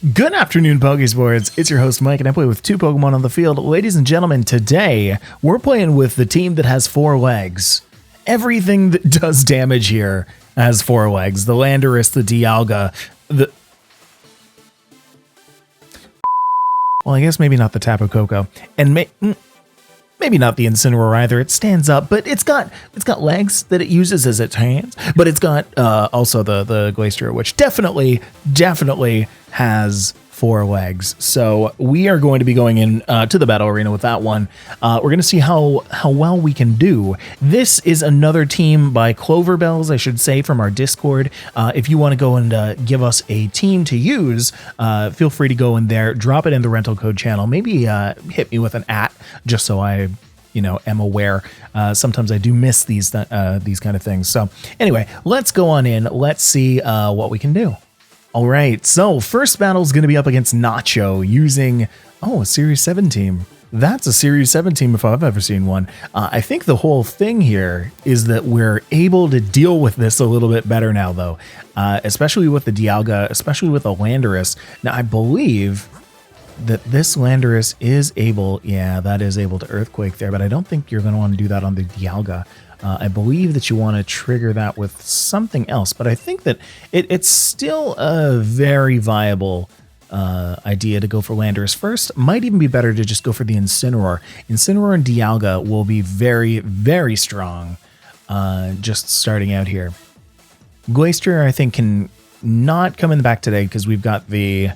Good afternoon, Pokésports. It's your host, Mike, and I play with two Pokemon on the field. Ladies and gentlemen, today, we're playing with the team that has 4 legs. Everything that does damage here has 4 legs. The Landorus, the Dialga, the... Well, I guess maybe not the Tapu Koko. And maybe not the Incineroar either. It stands up, but it's got legs that it uses as its hands. But it's got also the Glacier, which definitely has 4 legs. So we are going to be going in to the battle arena with that one. We're going to see how well we can do. This is another team by Cloverbells, I should say, from our Discord. If you want to go and give us a team to use, feel free to go in there, drop it in the rental code channel. Maybe hit me with an @ just so I am aware. Sometimes I do miss these kind of things. So anyway, let's go on in. Let's see what we can do. All right, so first battle is going to be up against Nacho using, a Series 7 team. That's a Series 7 team if I've ever seen one. I think the whole thing here is that we're able to deal with this a little bit better now, though, especially with the Dialga, especially with the Landorus. Now, I believe that this Landorus is able, that is able to Earthquake there, but I don't think you're going to want to do that on the Dialga. I believe that you want to trigger that with something else, but I think that it's still a very viable idea to go for Landorus first. Might even be better to just go for the Incineroar. Incineroar and Dialga will be very, very strong just starting out here. Glacier, I think, can not come in the back today because we've got the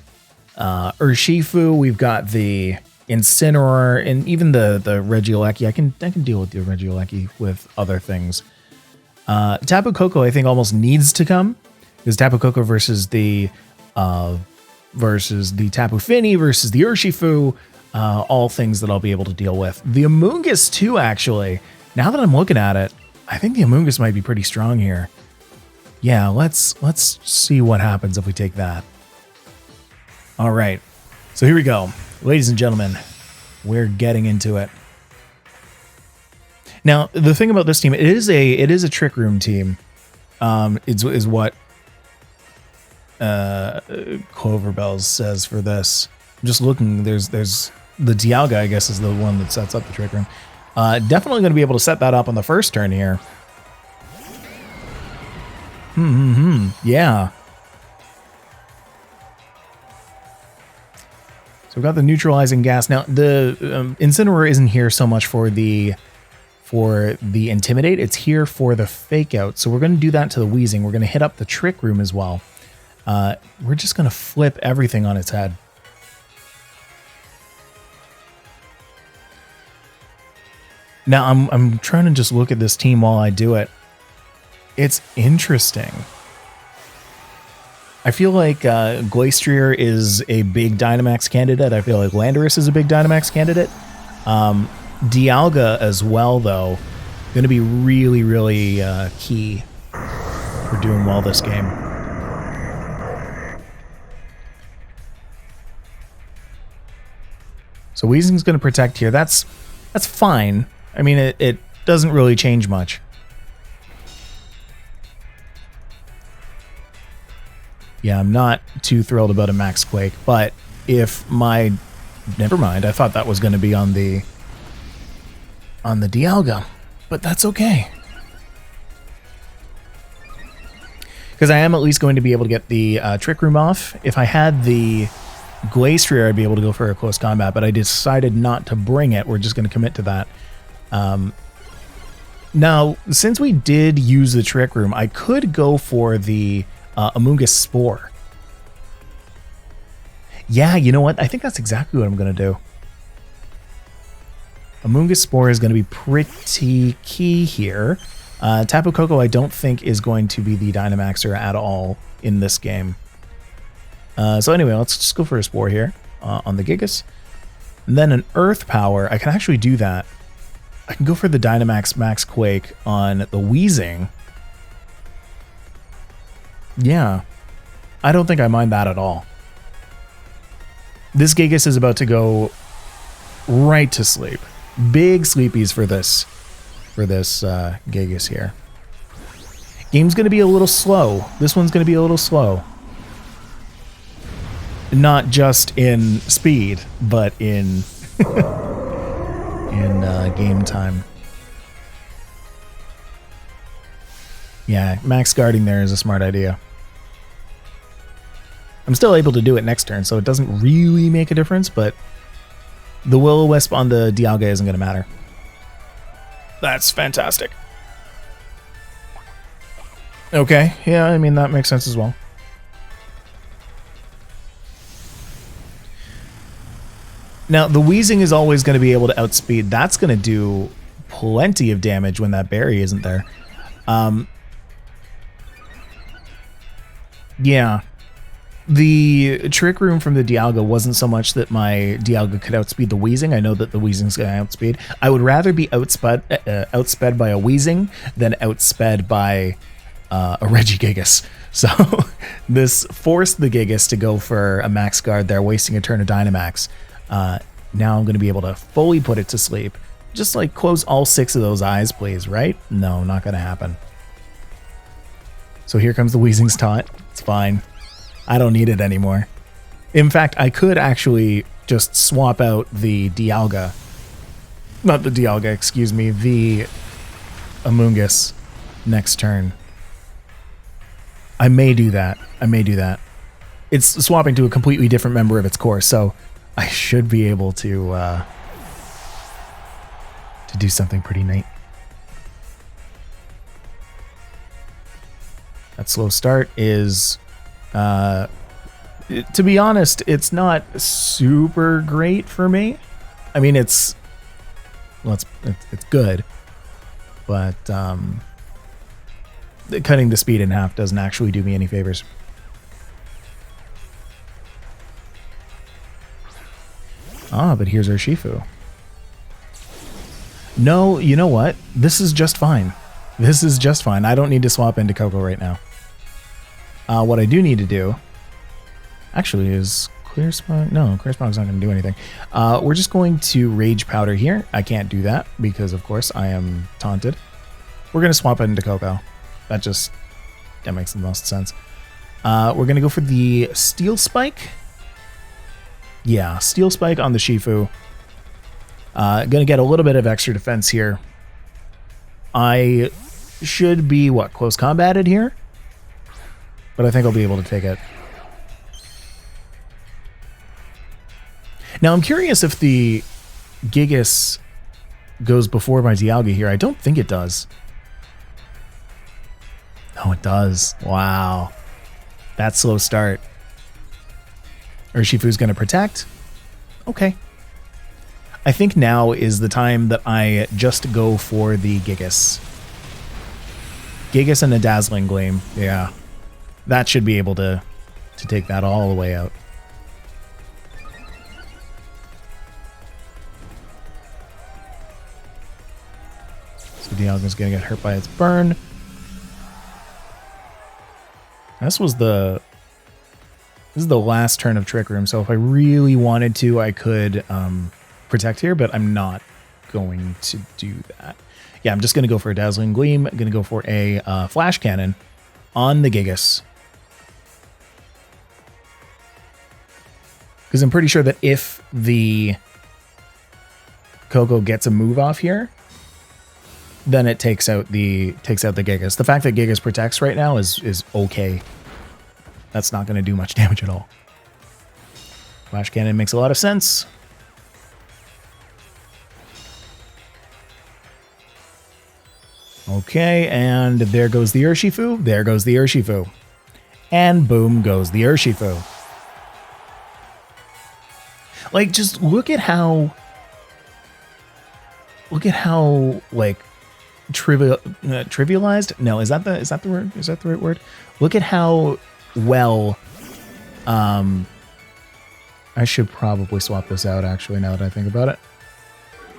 Urshifu, we've got the Incineroar, and even the Regieleki. I can deal with the Regieleki with other things. Tapu Koko, I think, almost needs to come because Tapu Koko versus the Tapu Fini versus the Urshifu, all things that I'll be able to deal with. The Amoonguss too, actually. Now that I'm looking at it, I think the Amoonguss might be pretty strong here. Yeah, let's see what happens if we take that. All right, so here we go. Ladies and gentlemen, we're getting into it. Now, the thing about this team, it is a Trick Room team. Is what Cloverbells says for this. I'm just looking. There's the Dialga, I guess, is the one that sets up the Trick Room. Definitely going to be able to set that up on the first turn here. Yeah. So we've got the neutralizing gas. Now, the Incineroar isn't here so much for the Intimidate. It's here for the Fake Out. So we're going to do that to the Wheezing. We're going to hit up the Trick Room as well. We're just going to flip everything on its head. Now, I'm trying to just look at this team while I do it. It's interesting. I feel like Glacier is a big Dynamax candidate. I feel like Landorus is a big Dynamax candidate. Dialga as well, though, going to be really, really key for doing well this game. So Weezing's going to protect here. That's fine. I mean, it doesn't really change much. Yeah, I'm not too thrilled about a Max Quake, but if my... Never mind, I thought that was going to be on the Dialga, but that's okay. Because I am at least going to be able to get the Trick Room off. If I had the Glacier, I'd be able to go for a close combat, but I decided not to bring it. We're just going to commit to that. Now, since we did use the Trick Room, I could go for the Amoonguss Spore. Yeah, you know what? I think that's exactly what I'm going to do. Amoonguss Spore is going to be pretty key here. Tapu Koko, I don't think, is going to be the Dynamaxer at all in this game. So anyway, let's just go for a Spore here on the Gigas. And then an Earth Power. I can actually do that. I can go for the Dynamax Max Quake on the Wheezing. Yeah, I don't think I mind that at all. This Gigas is about to go right to sleep. Big sleepies for this Gigas here. Game's going to be a little slow. This one's going to be a little slow. Not just in speed, but in game time. Yeah, max guarding there is a smart idea. I'm still able to do it next turn, so it doesn't really make a difference, but the Will-O-Wisp on the Dialga isn't going to matter. That's fantastic. Okay, yeah, I mean, that makes sense as well. Now, the Weezing is always going to be able to outspeed. That's going to do plenty of damage when that berry isn't there. Yeah. The Trick Room from the Dialga wasn't so much that my Dialga could outspeed the Weezing. I know that the Weezing's going to outspeed. I would rather be outsped by a Weezing than outsped by a Regigigas. So this forced the Gigas to go for a max guard there, wasting a turn of Dynamax. Now I'm going to be able to fully put it to sleep. Just like close all 6 of those eyes, please, right? No, not going to happen. So here comes the Weezing's taunt. It's fine. I don't need it anymore. In fact, I could actually just swap out the Dialga. Not the Dialga, excuse me, the Amoonguss next turn. I may do that. I may do that. It's swapping to a completely different member of its course, so I should be able to do something pretty neat. That slow start is, to be honest, it's not super great for me. I mean, it's good, but cutting the speed in half doesn't actually do me any favors. Ah, but here's our Shifu. No, you know what? This is just fine. This is just fine. I don't need to swap into Coco right now. What I do need to do, actually, is Clear Smog. No, Clear Smog's not going to do anything. We're just going to Rage Powder here. I can't do that because, of course, I am taunted. We're going to swap it into Coco. That makes the most sense. We're going to go for the Steel Spike. Yeah, Steel Spike on the Shifu. Gonna get a little bit of extra defense here. I should be, close combated here? But I think I'll be able to take it. Now, I'm curious if the Gigas goes before my Dialga here. I don't think it does. Oh, it does. Wow. That slow start. Urshifu's going to protect. Okay. I think now is the time that I just go for the Gigas. Gigas and a Dazzling Gleam. Yeah. That should be able to take that all the way out. So Dialga's going to get hurt by its burn. This is the last turn of Trick Room, so if I really wanted to, I could protect here, but I'm not going to do that. Yeah, I'm just going to go for a Dazzling Gleam. I'm going to go for a Flash Cannon on the Gigas. Because I'm pretty sure that if the Coco gets a move off here, then it takes out the Gigas. The fact that Gigas protects right now is okay. That's not going to do much damage at all. Flash Cannon makes a lot of sense. Okay, and there goes the Urshifu. There goes the Urshifu. And boom goes the Urshifu. Like, just look at how like trivialized? No, is that the word? Is that the right word? Look at how well I should probably swap this out actually now that I think about it.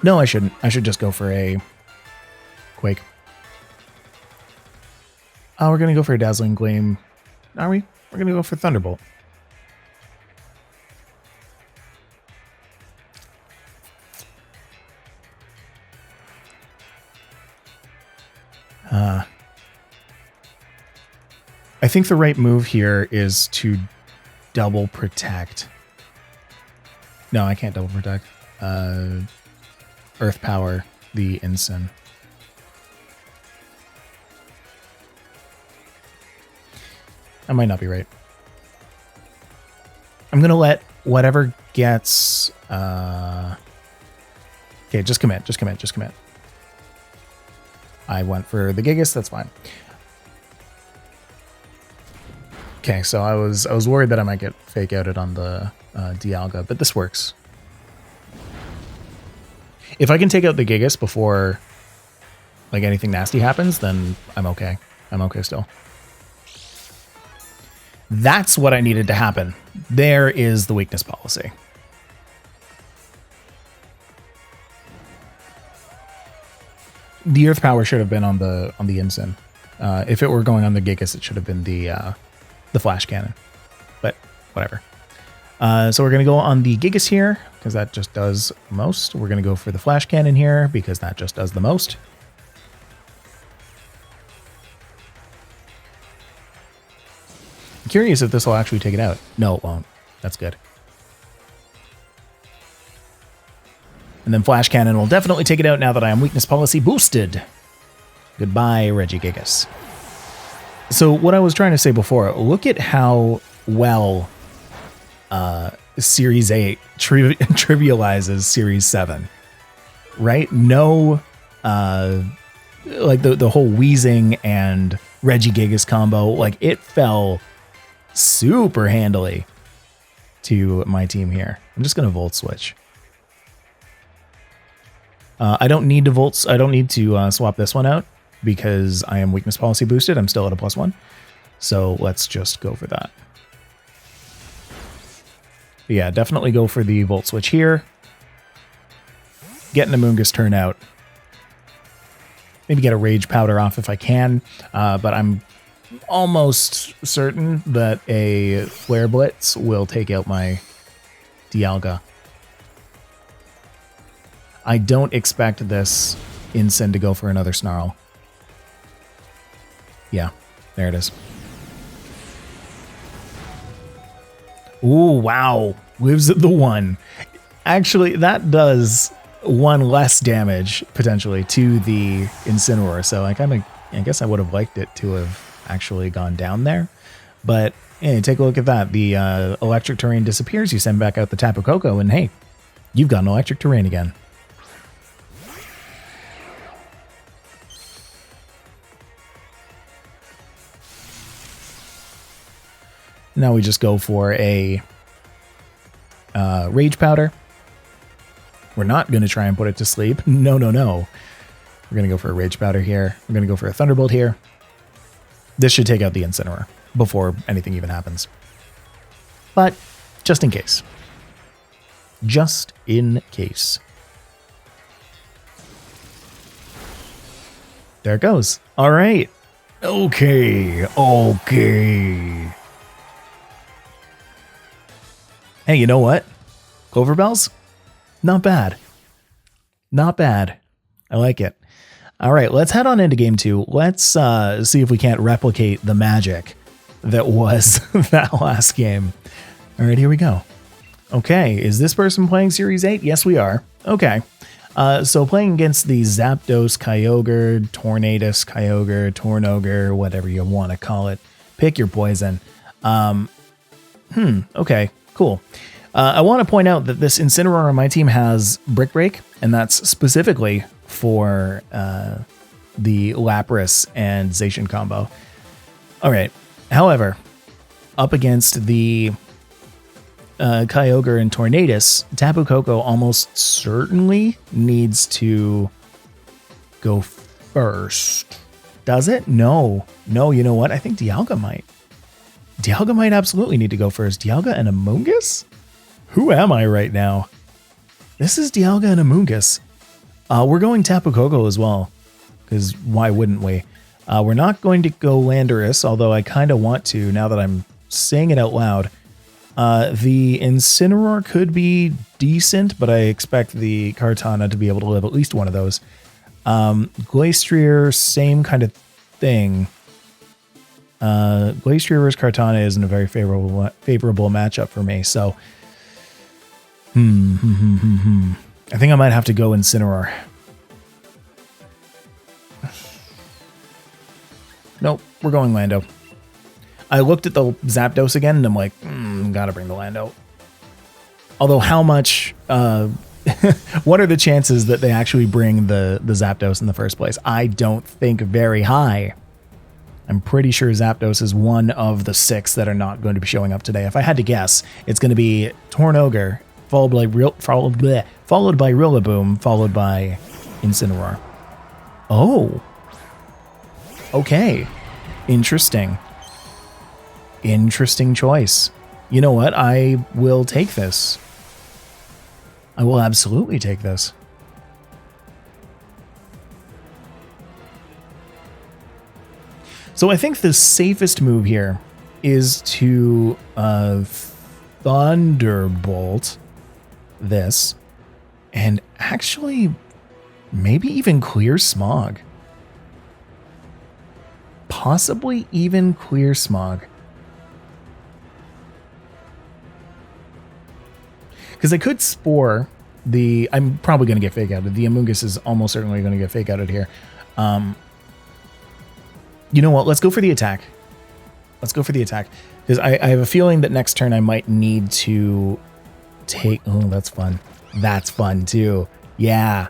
No, I shouldn't. I should just go for a Quake. Oh, we're going to go for a Dazzling Gleam. Are we? We're going to go for Thunderbolt. I think the right move here is to double protect. No, I can't double protect. Earth power the Ensign. I might not be right. I'm going to let whatever gets... Okay, just commit. Just commit. Just commit. I went for the Gigas. That's fine. Okay, so I was worried that I might get fake outed on the Dialga, but this works. If I can take out the Gigas before like anything nasty happens, then I'm okay. I'm okay still. That's what I needed to happen. There is the weakness policy. The Earth Power should have been on the Ensign. If it were going on the Gigas, it should have been the Flash Cannon. But whatever. So we're going to go on the Gigas here, because that just does most. We're going to go for the Flash Cannon here, because that just does the most. I'm curious if this will actually take it out. No, it won't. That's good. And then Flash Cannon will definitely take it out now that I am weakness policy boosted. Goodbye, Regigigas. So what I was trying to say before, look at how well Series 8 trivializes Series 7. Right? No, like the whole Wheezing and Regigigas combo, like it fell super handily to my team here. I'm just going to Volt Switch. I don't need to I don't need to swap this one out because I am weakness policy boosted. I'm still at a +1. So let's just go for that. But yeah, definitely go for the Volt Switch here. Get an Amoonguss turn out. Maybe get a Rage Powder off if I can. But I'm almost certain that a Flare Blitz will take out my Dialga. I don't expect this Ensign to go for another Snarl. Yeah, there it is. Ooh, wow. Lives at the 1. Actually, that does 1 less damage, potentially, to the Incineroar. So I guess I would have liked it to have actually gone down there. But, hey, take a look at that. The electric terrain disappears. You send back out the Tapu Koko, and hey, you've got an electric terrain again. Now we just go for a Rage Powder. We're not going to try and put it to sleep. No, no, no. We're going to go for a Rage Powder here. We're going to go for a Thunderbolt here. This should take out the Incineroar before anything even happens. But just in case. Just in case. There it goes. All right. Okay. Okay. Hey, you know what? Clover Bells? Not bad. Not bad. I like it. All right, let's head on into game 2. Let's see if we can't replicate the magic that was that last game. All right, here we go. Okay, is this person playing Series 8? Yes, we are. Okay. So playing against the Zapdos, Kyogre, Tornadus, Kyogre, Tornogre, whatever you want to call it. Pick your poison. Okay. Cool. I want to point out that this Incineroar on my team has Brick Break, and that's specifically for the Lapras and Zacian combo. All right. However, up against the Kyogre and Tornadus, Tapu Koko almost certainly needs to go first. Does it? No. No, you know what? I think Dialga might. Dialga might absolutely need to go first. Dialga and Amoonguss? Who am I right now? This is Dialga and Amoonguss. We're going Tapu Koko as well, because why wouldn't we? We're not going to go Landorus, although I kind of want to now that I'm saying it out loud. The Incineroar could be decent, but I expect the Kartana to be able to live at least one of those. Glastrier, same kind of thing. Glacier versus Kartana isn't a very favorable matchup for me, so I think I might have to go Incineroar. Nope, we're going Lando. I looked at the Zapdos again, and I'm like, gotta bring the Lando. Although, how much, what are the chances that they actually bring the Zapdos in the first place? I don't think very high. I'm pretty sure Zapdos is one of the 6 that are not going to be showing up today. If I had to guess, it's going to be Tornogre, followed by Rillaboom, followed by Incineroar. Oh. Okay. Interesting. Interesting choice. You know what? I will take this. I will absolutely take this. So I think the safest move here is to Thunderbolt this and actually maybe even clear Smog. Possibly even clear Smog. Because I could Spore the... I'm probably going to get Fake Outed. The Amoonguss is almost certainly going to get Fake Outed here. You know what? Let's go for the attack. Let's go for the attack. Because I have a feeling that next turn I might need to take... Oh, that's fun. That's fun, too. Yeah.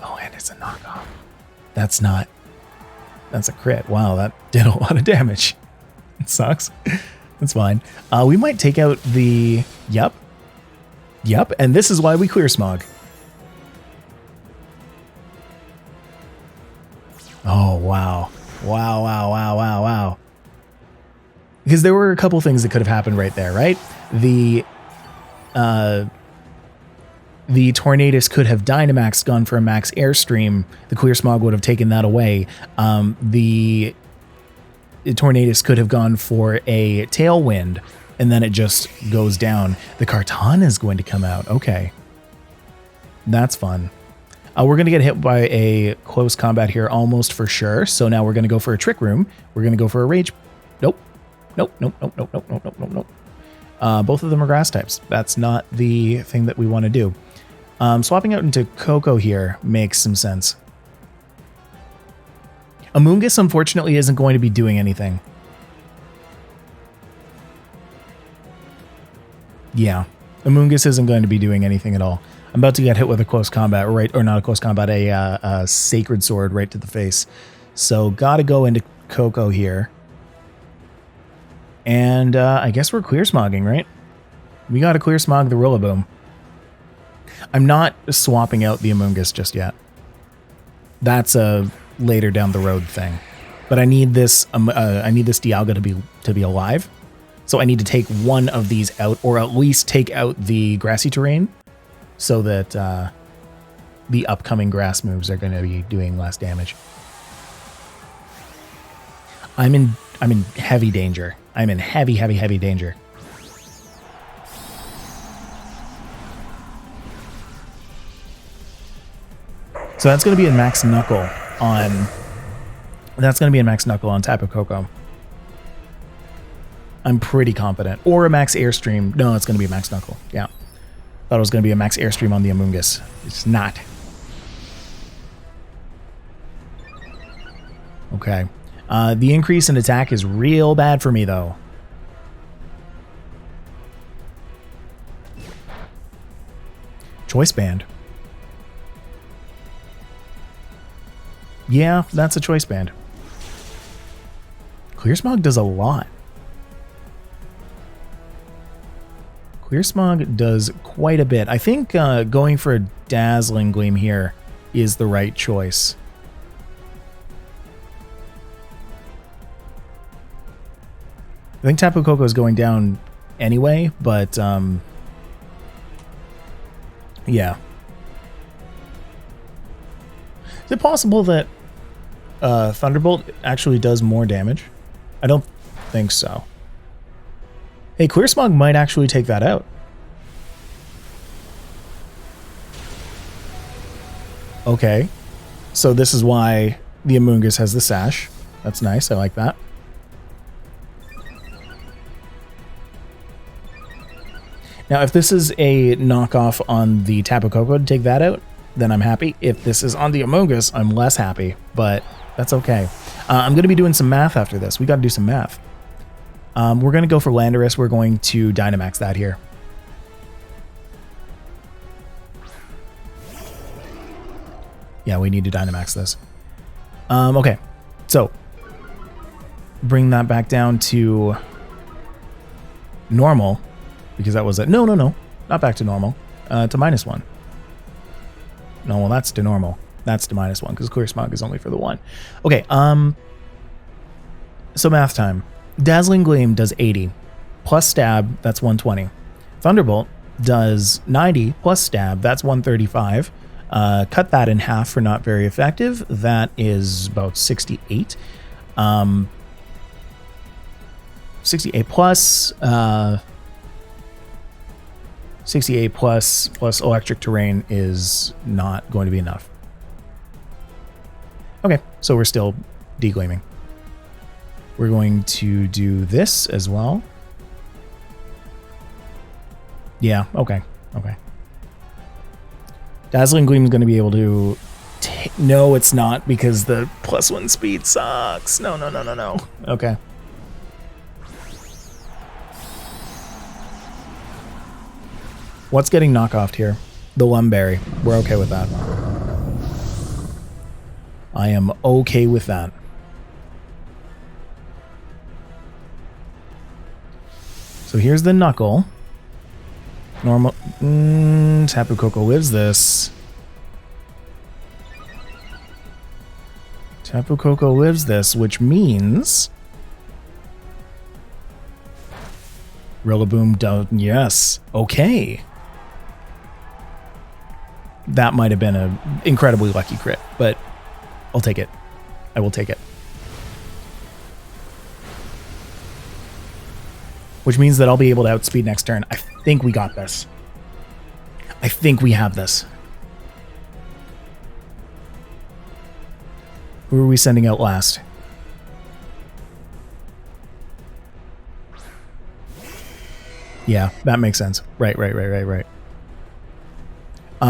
Oh, and it's a knockoff. That's not... That's a crit. Wow, that did a lot of damage. It sucks. That's fine. We might take out the... Yep. Yep, and this is why we clear Smog. Oh, wow. Wow, wow, wow, wow, wow. Because there were a couple things that could have happened right there, right? The Tornadus could have Dynamax, gone for a max Airstream. The Clear Smog would have taken that away. The Tornadus could have gone for a Tailwind, and then it just goes down. The Kartana is going to come out. Okay. That's fun. We're going to get hit by a close combat here almost for sure. So now we're going to go for a Trick Room. We're going to go for a Rage. Nope. Nope, nope, nope, nope, nope, nope, nope, nope, nope. Both of them are grass types. That's not the thing that we want to do. Swapping out into Coco here makes some sense. Amoonguss, unfortunately, isn't going to be doing anything. Yeah, Amoonguss isn't going to be doing anything at all. I'm about to get hit with a close combat, right? Or not a close combat, a Sacred Sword right to the face. So gotta go into Coco here. And I guess we're clear smogging, right? We gotta clear smog the Rillaboom. I'm not swapping out the Amoonguss just yet. That's a later down the road thing. But I need this Dialga to be alive. So I need to take one of these out, or at least take out the grassy terrain, so that the upcoming grass moves are going to be doing less damage. I'm in heavy danger. I'm in heavy danger. So that's going to be a max knuckle on. That's going to be a max knuckle on Tapu Koko. I'm pretty confident. Or a max Airstream. No, it's going to be a max knuckle. Yeah. Thought it was going to be a max Airstream on the Amoonguss. It's not. Okay. The increase in attack is real bad for me, though. Choice Band. Yeah, that's a Choice Band. Clear Smog does a lot. Clear Smog does quite a bit. I think going for a Dazzling Gleam here is the right choice. I think Tapu Koko is going down anyway, but yeah. Is it possible that Thunderbolt actually does more damage? I don't think so. Hey, Clear Smog might actually take that out. Okay. So this is why the Amoonguss has the Sash. That's nice. I like that. Now, if this is a knockoff on the Tapu Koko to take that out, then I'm happy. If this is on the Amogus, I'm less happy, but that's okay. I'm going to be doing some math after this. We got to do some math. We're going to go for Landorus. We're going to Dynamax that here. Yeah, we need to Dynamax this. Okay, so bring that back down to normal. Because that was it. No, not back to normal. To -1. No, well, that's to normal. That's to -1 because Clear Smog is only for the 1. Okay, so math time. Dazzling Gleam does 80 plus stab, that's 120. Thunderbolt does 90 plus stab, that's 135. Cut that in half for not very effective. That is about 68. 68 plus 68 plus electric terrain is not going to be enough. Okay, so we're still degleaming. We're going to do this as well. Yeah, okay. Dazzling Gleam is going to be able to... No, it's not, because the +1 speed sucks. No. Okay. What's getting knockoffed here? The Lumberry. We're okay with that. I am okay with that. So here's the Knuckle. Normal. Tapu Koko lives this. Tapu Koko lives this, which means... Rillaboom does... Yes. Okay. That might have been an incredibly lucky crit, but I'll take it. I will take it. Which means that I'll be able to outspeed next turn. I think we got this. I think we have this. Who are we sending out last? Yeah, that makes sense. Right.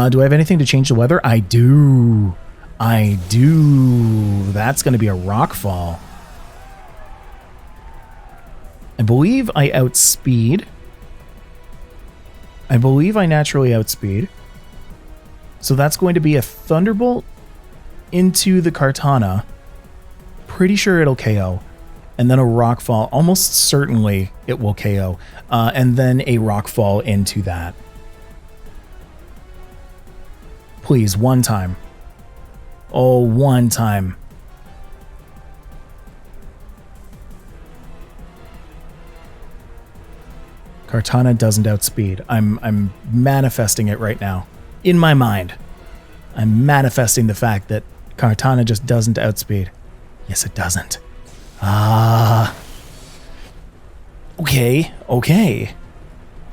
Do I have anything to change the weather? I do. That's going to be a Rockfall. I believe I outspeed. I believe I naturally outspeed. So that's going to be a Thunderbolt into the Kartana. Pretty sure it'll KO. And then a Rockfall. Almost certainly it will KO. And then a Rockfall into that. Please, one time. Oh, one time. Kartana doesn't outspeed. I'm manifesting it right now. In my mind. I'm manifesting the fact that Kartana just doesn't outspeed. Yes, it doesn't. Okay.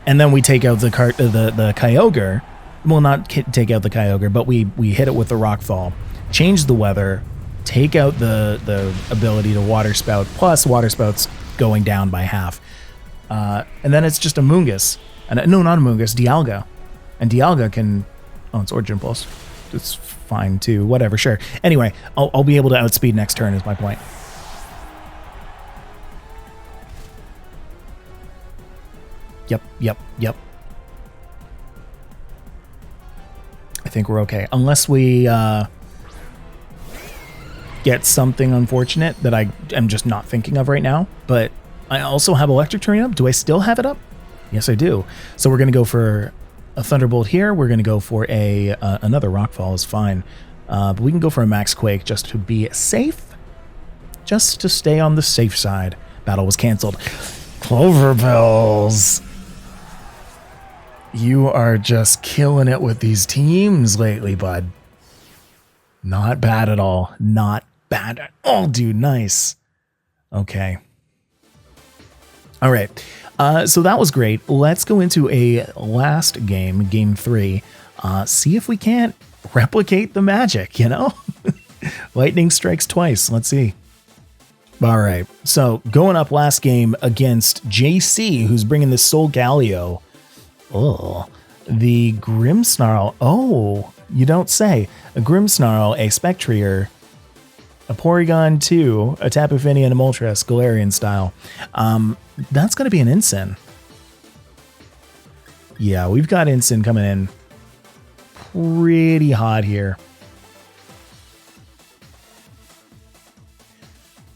And then we take out the Kyogre. Well, not take out the Kyogre, but we hit it with the Rockfall. Change the weather. Take out the ability to Water Spout. Plus, Water Spout's going down by half. And then it's just a Moongus. No, not a Moongus. Dialga. And Dialga can... Oh, it's Origin Pulse. It's fine, too. Whatever, sure. Anyway, I'll be able to outspeed next turn is my point. Yep. I think we're okay. Unless we get something unfortunate that I am just not thinking of right now. But I also have Electric Terrain up. Do I still have it up? Yes, I do. So we're going to go for a Thunderbolt here. We're going to go for another Rockfall is fine. But we can go for a Max Quake just to be safe. Just to stay on the safe side. Battle was canceled. Cloverbills. You are just killing it with these teams lately, bud. Not bad at all. Not bad at all, dude. Nice. Okay. All right. So that was great. Let's go into a last game, game 3. See if we can't replicate the magic, you know? Lightning strikes twice. Let's see. All right, so going up last game against JC, who's bringing the Solgaleo. Oh, the Grimmsnarl. Oh, you don't say. A Grimmsnarl, a Spectrier, a Porygon 2, a Tapu Fini, and a Moltres, Galarian style. That's going to be an Incin. Yeah, we've got Incin coming in pretty hot here.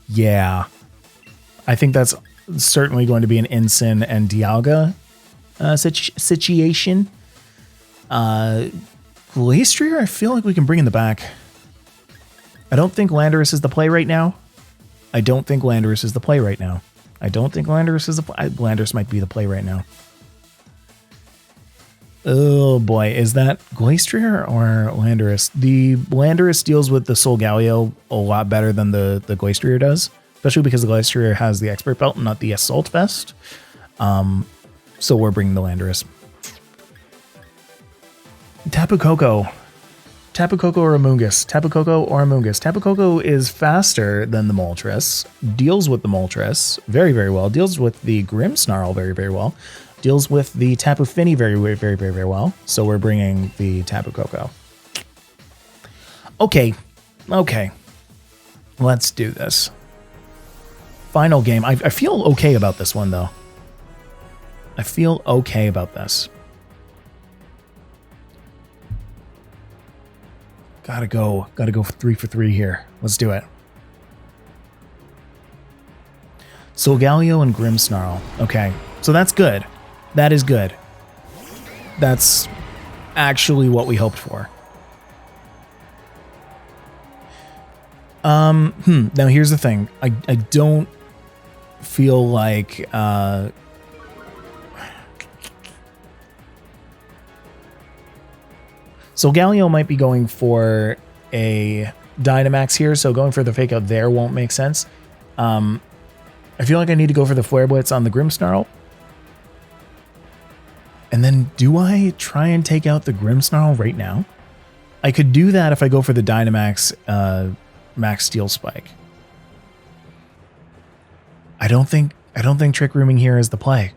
Yeah, I think that's certainly going to be an Incin and Dialga situation. Glastrier, I feel like we can bring in the back. I don't think Landorus is the play right now. Landorus might be the play right now. Oh boy, is that Glastrier or Landorus? The Landorus deals with the Solgaleo a lot better than the Glastrier does, especially because the Glastrier has the Expert Belt and not the Assault Vest. So we're bringing the Landorus. Tapu Koko or Amoonguss? Tapu Koko is faster than the Moltres, deals with the Moltres very, very well, deals with the Grimmsnarl very, very well, deals with the Tapu Fini very, very, very, very, very well. So we're bringing the Tapu Koko. Okay. Let's do this. Final game. I feel okay about this one, though. I feel okay about this. Gotta go 3 for 3 here. Let's do it. Solgaleo and Grimmsnarl. Okay, so that's good. That is good. That's actually what we hoped for. Now here's the thing. I don't feel like Solgaleo might be going for a Dynamax here, so going for the fake out there won't make sense. I feel like I need to go for the Flare Blitz on the Grimmsnarl. And then do I try and take out the Grimmsnarl right now? I could do that if I go for the Dynamax Max Steel Spike. I don't think Trick Rooming here is the play.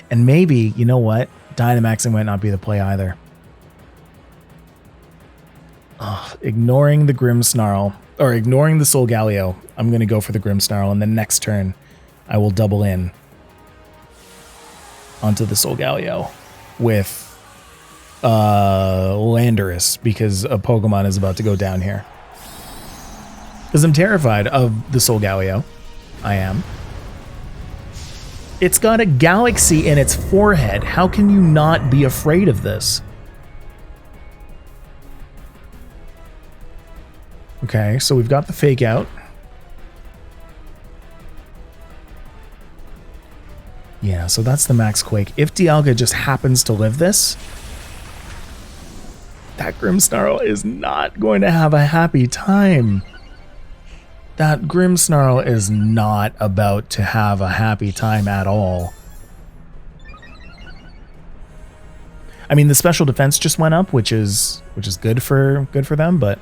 And maybe, you know what? Dynamaxing might not be the play either. Ignoring the Grimmsnarl, or ignoring the Solgaleo, I'm going to go for the Grimmsnarl, and then next turn, I will double in onto the Solgaleo with Landorus, because a Pokemon is about to go down here. Because I'm terrified of the Solgaleo. I am. It's got a galaxy in its forehead. How can you not be afraid of this? Okay, so we've got the fake out. Yeah, so that's the Max Quake. If Dialga just happens to live this, that Grimmsnarl is not going to have a happy time. That Grimmsnarl is not about to have a happy time at all. I mean, the special defense just went up, which is good for them, but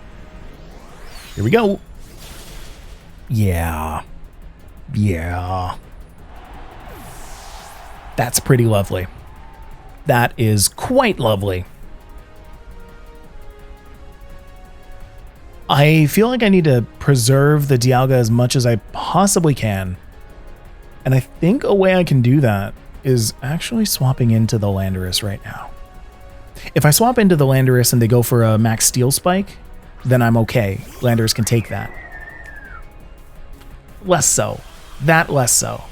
here we go. Yeah. That's pretty lovely. That is quite lovely. I feel like I need to preserve the Dialga as much as I possibly can. And I think a way I can do that is actually swapping into the Landorus right now. If I swap into the Landorus and they go for a Max Steel Spike, then I'm okay. Landorus can take that. Less so. That less so.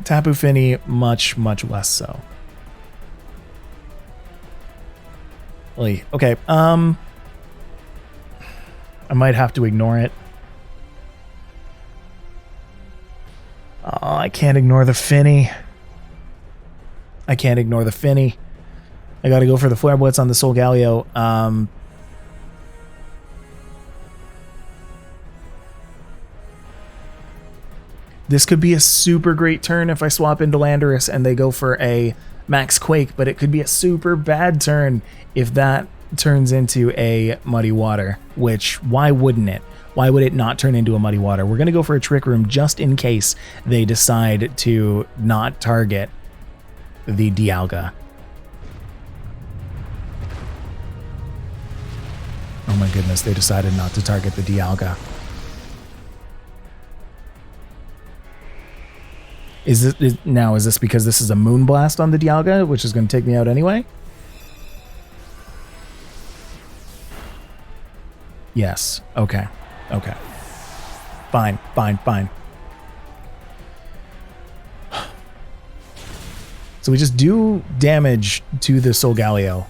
Tapu Fini, much, much less so. Okay, I might have to ignore it. Oh, I can't ignore the Fini. I gotta go for the Flare Blitz on the Solgaleo. This could be a super great turn if I swap into Landorus and they go for a Max Quake, but it could be a super bad turn if that turns into a Muddy Water, which, why wouldn't it? Why would it not turn into a Muddy Water? We're going to go for a Trick Room just in case they decide to not target the Dialga. Oh my goodness, they decided not to target the Dialga. Is this because this is a Moonblast on the Dialga, which is going to take me out anyway? Yes. Okay. Okay. Fine. Fine. Fine. So we just do damage to the Solgaleo.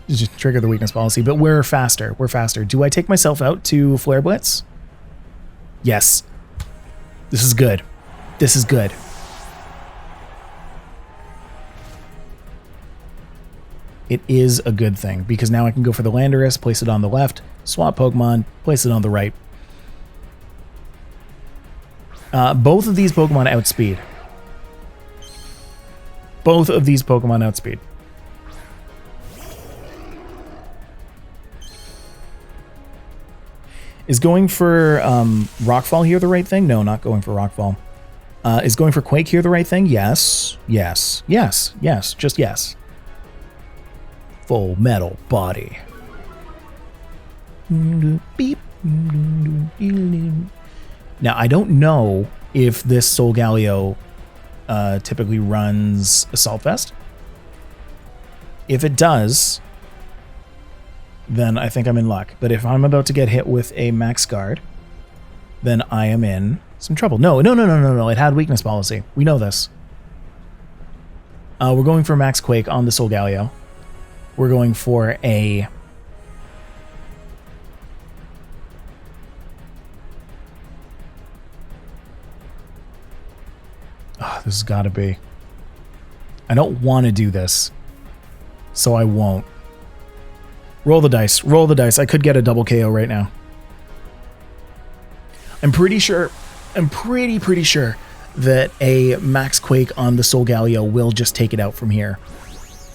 Just trigger the weakness policy, but we're faster. We're faster. Do I take myself out to Flare Blitz? Yes. This is good. This is good. It is a good thing, because now I can go for the Landorus, place it on the left, swap Pokemon, place it on the right. Both of these Pokemon outspeed. Both of these Pokemon outspeed. Is going for Rockfall here the right thing? No, not going for Rockfall. Is going for Quake here the right thing? Yes. Yes. Yes. Yes. Just yes. Full Metal Body. Beep. Now, I don't know if this Solgaleo typically runs Assault Vest. If it does, then I think I'm in luck. But if I'm about to get hit with a Max Guard, then I am in some trouble. No. It had weakness policy. We know this. We're going for Max Quake on the Solgaleo. We're going for a... Oh, this has got to be... I don't want to do this, so I won't. Roll the dice. Roll the dice. I could get a double KO right now. I'm pretty sure... I'm pretty sure that a Max Quake on the Solgaleo will just take it out from here.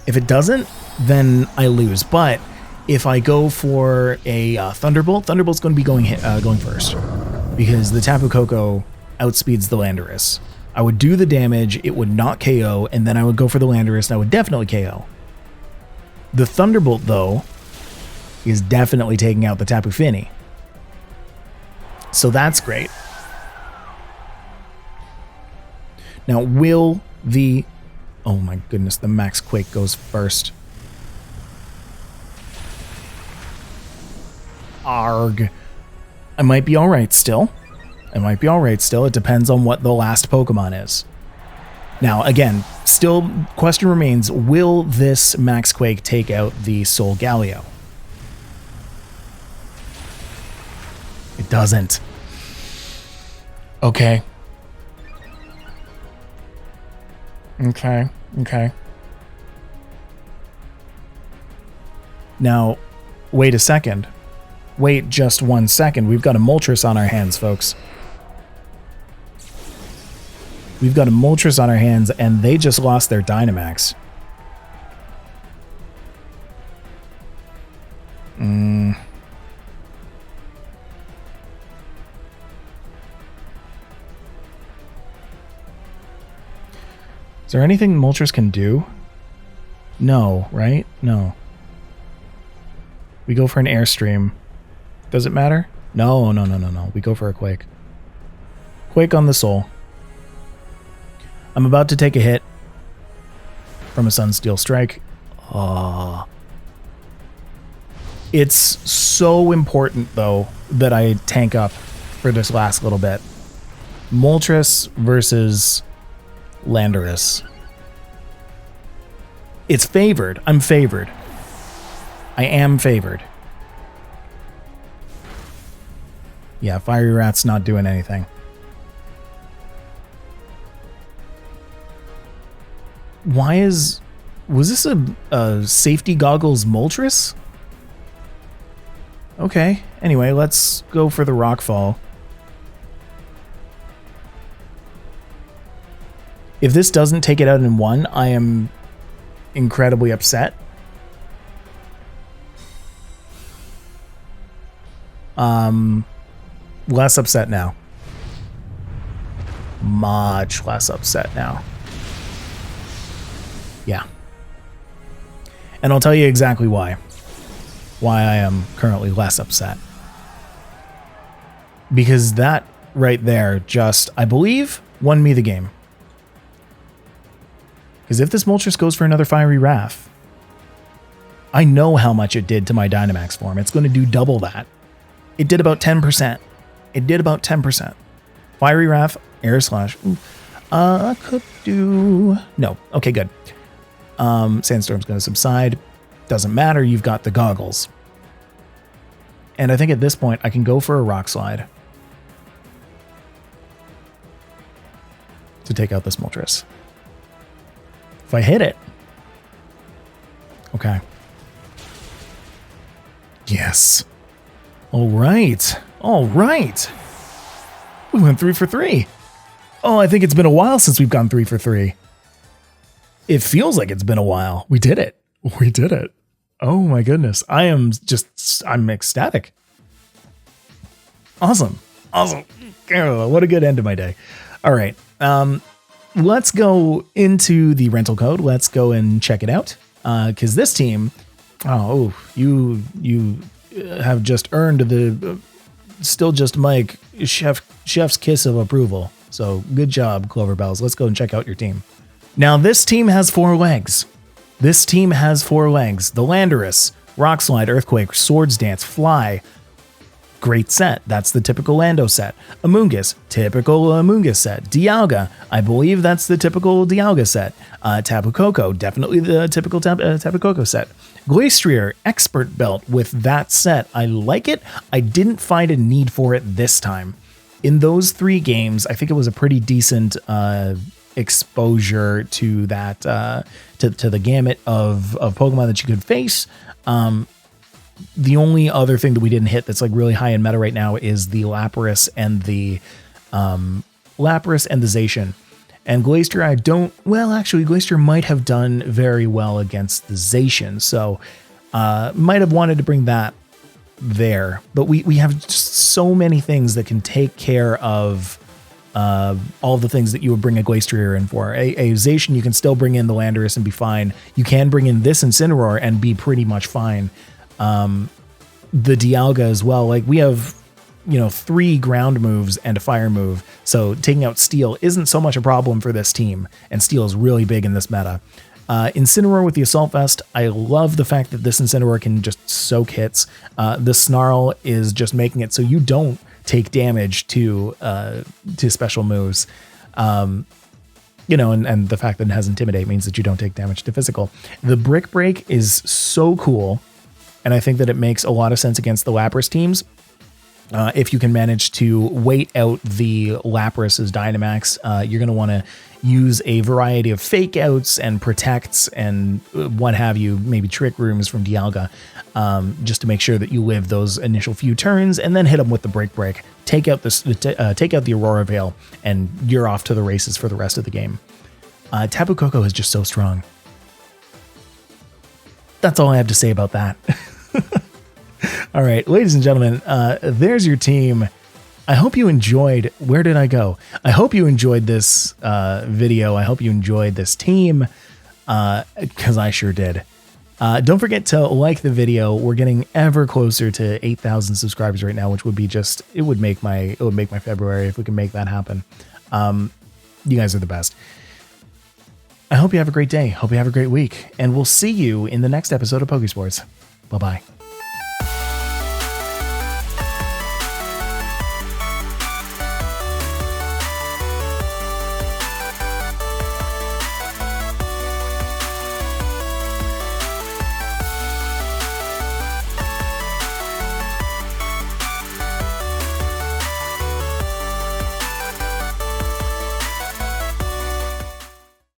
If it doesn't, then I lose. But if I go for a Thunderbolt, Thunderbolt's going to be going first, because the Tapu Koko outspeeds the Landorus. I would do the damage, it would not KO, and then I would go for the Landorus, and I would definitely KO. The Thunderbolt, though, is definitely taking out the Tapu Fini. So that's great. Now, will the... Oh my goodness, the Max Quake goes first. Arg. I might be alright still. I might be alright still. It depends on what the last Pokemon is. Now, again, still, question remains, will this Max Quake take out the Solgaleo? It doesn't. Okay. Okay. Now, wait a second. Wait just 1 second. We've got a Moltres on our hands, folks. We've got a Moltres on our hands, and they just lost their Dynamax. Is there anything Moltres can do? No, right? No. We go for an Airstream. Does it matter? No. We go for a Quake. Quake on the Soul. I'm about to take a hit from a Sunsteel Strike. It's so important, though, that I tank up for this last little bit. Moltres versus Landorus. It's favored. I'm favored. I am favored. Yeah, Fiery Rat's not doing anything. Was this a safety goggles Moltres? Okay, anyway, let's go for the Rockfall. If this doesn't take it out in one, I am incredibly upset. Less upset now. Much less upset now. Yeah. And I'll tell you exactly why. Why I am currently less upset. Because that right there just, I believe, won me the game. Because if this Moltres goes for another Fiery Wrath, I know how much it did to my Dynamax form. It's going to do double that. It did about 10%. It did about 10%. Fiery Wrath, Air Slash. I could do... No. Okay, good. Sandstorm's going to subside. Doesn't matter. You've got the goggles. And I think at this point, I can go for a Rock Slide to take out this Moltres. If I hit it... Okay. Yes. All right. All right. We went 3 for 3. Oh, I think it's been a while since we've gone 3 for 3. It feels like it's been a while. We did it. We did it. Oh my goodness. I'm ecstatic. Awesome. Awesome. Oh, what a good end to my day. All right. Let's go into the rental code. Let's go and check it out. Because this team, you have just earned the Still Just Mike chef's kiss of approval. So good job, Clover Bells. Let's go and check out your team. Now this team has 4 legs. This team has 4 legs. The Landorus, Rock Slide, Earthquake, Swords Dance, Fly. Great set. That's the typical Lando set. Amoonguss, typical Amoonguss set. Dialga, I believe that's the typical Dialga set. Tapu Koko, definitely the typical Tapu Koko set. Glastrier, Expert Belt with that set. I like it. I didn't find a need for it this time. In those 3 games, I think it was a pretty decent exposure to that, to the gamut of Pokemon that you could face. The only other thing that we didn't hit that's like really high in meta right now is the Lapras and the Zacian. And Glastrier, actually Glastrier might have done very well against the Zacian, so might have wanted to bring that there. But we have just so many things that can take care of all the things that you would bring a Glastrier in for. A Zacian, you can still bring in the Landorus and be fine. You can bring in this Incineroar and be pretty much fine. The Dialga as well. Like we have, 3 ground moves and a fire move. So taking out Steel isn't so much a problem for this team. And Steel is really big in this meta. Incineroar with the Assault Vest. I love the fact that this Incineroar can just soak hits. The Snarl is just making it so you don't take damage to special moves. And the fact that it has Intimidate means that you don't take damage to physical. The Brick Break is so cool. And I think that it makes a lot of sense against the Lapras teams. If you can manage to wait out the Lapras's Dynamax, you're going to want to use a variety of fake outs and protects and what have you, maybe trick rooms from Dialga, just to make sure that you live those initial few turns and then hit them with the Break. Take out the Aurora Veil, and you're off to the races for the rest of the game. Tapu Koko is just so strong. That's all I have to say about that. All right, ladies and gentlemen, there's your team. I hope you enjoyed. Where did I go? I hope you enjoyed this video. I hope you enjoyed this team, because I sure did. Don't forget to like the video. We're getting ever closer to 8,000 subscribers right now, which would be it would make my February if we can make that happen. You guys are the best. I hope you have a great day. Hope you have a great week, and we'll see you in the next episode of Pokésports. Bye-bye.